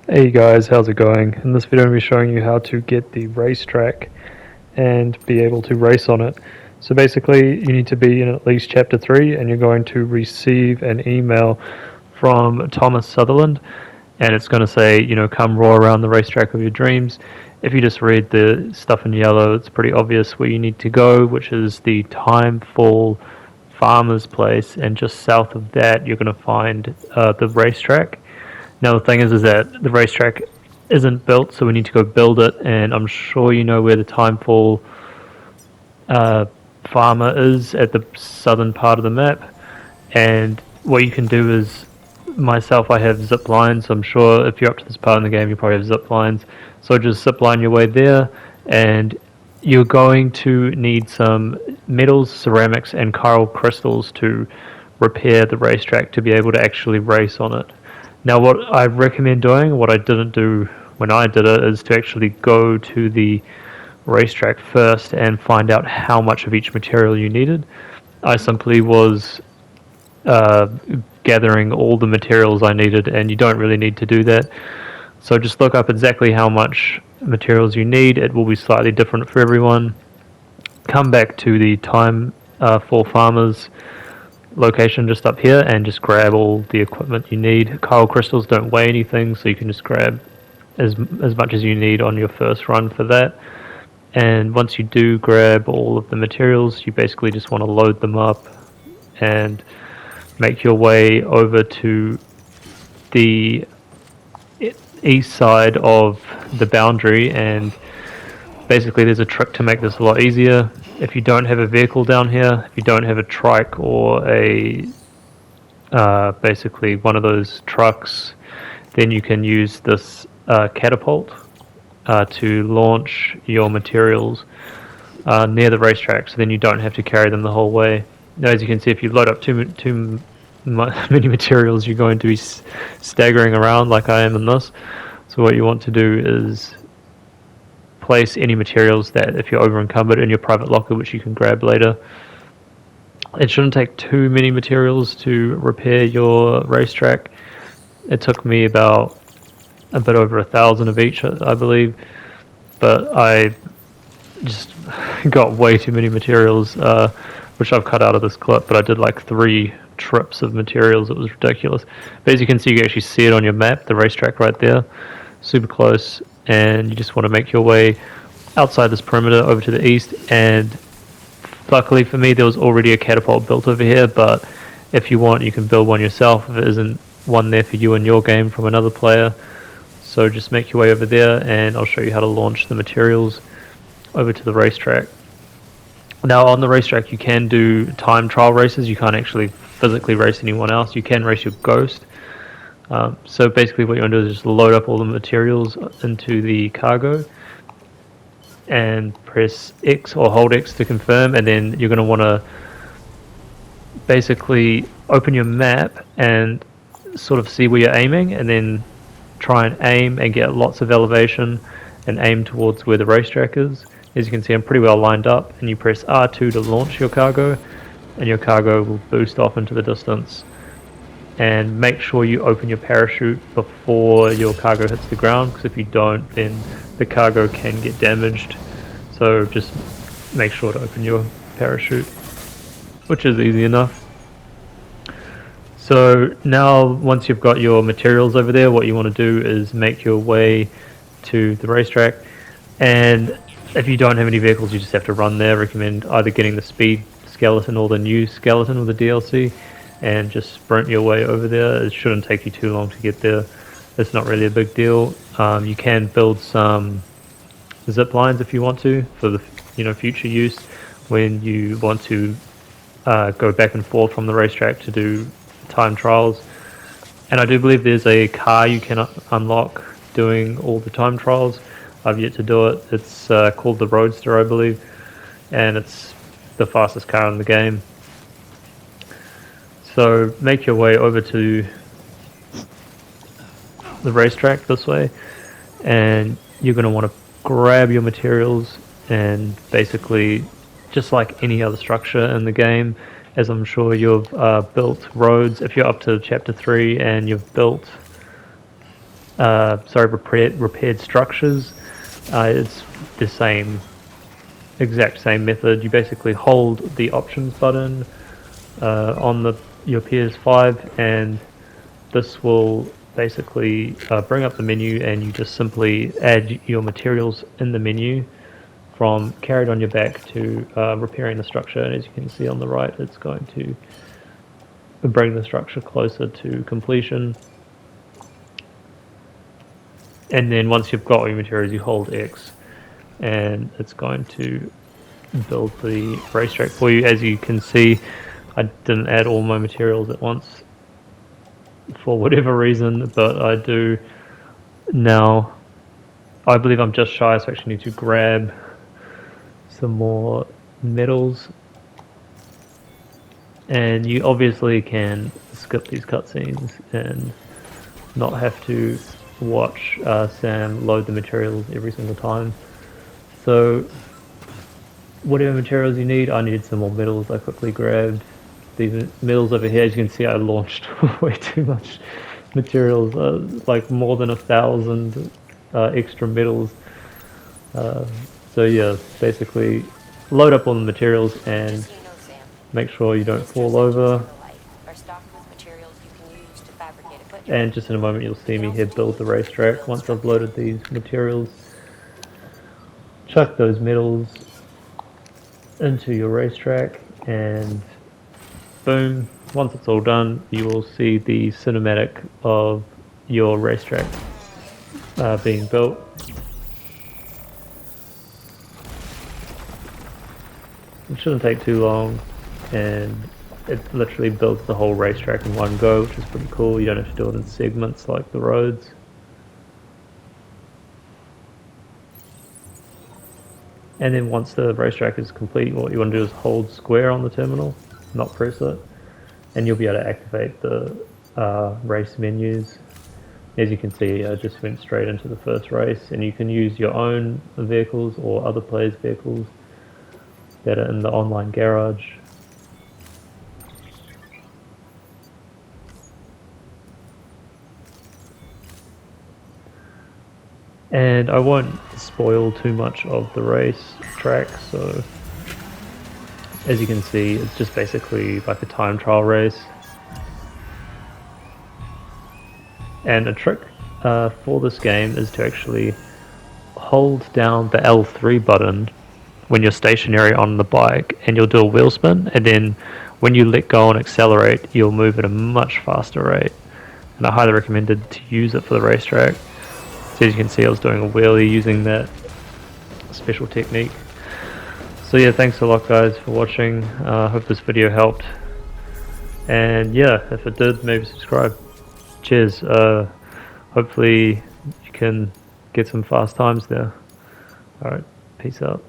Hey guys, how's it going? In this video I'm going to be showing you how to get the racetrack and be able to race on it. So basically you need to be in at least chapter 3 and you're going to receive an email from Thomas Sutherland, and it's going to say, come roar around the racetrack of your dreams. If you just read the stuff in yellow, it's pretty obvious where you need to go, which is the Timefall Farmer's Place, and just south of that you're going to find the racetrack. Now the thing is that the racetrack isn't built, so we need to go build it. And I'm sure you know where the Timefall uh, farmer is at the southern part of the map. And what you can do is, myself, I have zip lines. So I'm sure if you're up to this part in the game, you probably have zip lines. So just zip line your way there, and you're going to need some metals, ceramics, and coral crystals to repair the racetrack to be able to actually race on it. Now, what I recommend doing, what I didn't do when I did it, is to actually go to the racetrack first and find out how much of each material you needed. I simply was uh, gathering all the materials I needed, and you don't really need to do that. So just look up exactly how much materials you need. It will be slightly different for everyone. Come back to the time for farmers location just up here and just grab all the equipment you need. Coral crystals don't weigh anything, so you can just grab as much as you need on your first run for that. And once you do grab all of the materials, you basically just want to load them up and make your way over to the east side of the boundary. And basically there's a trick to make this a lot easier. If you don't have a vehicle down here, if you don't have a trike or a basically one of those trucks, then you can use this catapult to launch your materials near the racetrack, so then you don't have to carry them the whole way. Now, as you can see, if you load up too many materials, you're going to be staggering around like I am in this. So what you want to do is place any materials that, if you're over encumbered, in your private locker, which you can grab later. It shouldn't take too many materials to repair your racetrack. It took me about a bit over 1,000 of each, I believe, but I just got way too many materials, which I've cut out of this clip, but I did like 3 trips of materials. It was ridiculous. But as you can see, you can actually see it on your map, the racetrack right there, super close. And you just want to make your way outside this perimeter over to the east. And luckily for me, there was already a catapult built over here, but if you want, you can build one yourself if it isn't one there for you in your game from another player. So just make your way over there, and I'll show you how to launch the materials over to the racetrack. Now, on the racetrack, you can do time trial races. You can't actually physically race anyone else. You can race your ghost. So basically what you want to do is just load up all the materials into the cargo and press X or hold X to confirm, and then you're going to want to basically open your map and sort of see where you're aiming, and then try and aim and get lots of elevation and aim towards where the racetrack is. As you can see, I'm pretty well lined up, and you press R2 to launch your cargo, and your cargo will boost off into the distance. And make sure you open your parachute before your cargo hits the ground, because if you don't, then the cargo can get damaged. So just make sure to open your parachute, which is easy enough. So now, once you've got your materials over there, what you want to do is make your way to the racetrack. And if you don't have any vehicles, you just have to run there. I recommend either getting the speed skeleton or the new skeleton with the DLC, and just sprint your way over there. It shouldn't take you too long to get there. It's not really a big deal. You can build some zip lines if you want to, for the future use when you want to go back and forth from the racetrack to do time trials. And I do believe there's a car you can unlock doing all the time trials. I've yet to do it. It's called the Roadster, I believe, and it's the fastest car in the game. So make your way over to the racetrack this way, and you're going to want to grab your materials, and basically, just like any other structure in the game, as I'm sure you've built roads. If you're up to chapter 3 and you've built repaired structures. It's the exact same method. You basically hold the options button on your PS5, and this will basically bring up the menu, and you just simply add your materials in the menu, from carried on your back to repairing the structure. And as you can see on the right, it's going to bring the structure closer to completion. And then once you've got all your materials, you hold X, and it's going to build the racetrack for you. As you can see, I didn't add all my materials at once for whatever reason, but I do now. I believe I'm just shy, so I actually need to grab some more metals. And you obviously can skip these cutscenes and not have to watch Sam load the materials every single time. So whatever materials you need, I needed some more metals. I quickly grabbed these metals over here. As you can see, I launched way too much materials, like more than 1,000 extra metals. So yeah, basically load up all the materials and make sure you don't fall over. And just in a moment you'll see me here build the racetrack. Once I've loaded these materials, chuck those metals into your racetrack, and boom, once it's all done, you will see the cinematic of your racetrack being built. It shouldn't take too long, and it literally builds the whole racetrack in one go, which is pretty cool. You don't have to do it in segments like the roads. And then once the racetrack is complete, what you want to do is hold square on the terminal, not press it, and you'll be able to activate the race menus. As you can see, I just went straight into the first race, and you can use your own vehicles or other players' vehicles that are in the online garage. And I won't spoil too much of the race track, so as you can see, it's just basically like a time trial race. And a trick for this game is to actually hold down the L3 button when you're stationary on the bike, and you'll do a wheel spin, and then when you let go and accelerate, you'll move at a much faster rate. And I highly recommended to use it for the racetrack. So as you can see, I was doing a wheelie using that special technique. So yeah, thanks a lot guys for watching. I hope this video helped. And yeah, if it did, maybe subscribe. Cheers. Hopefully you can get some fast times there. Alright, peace out.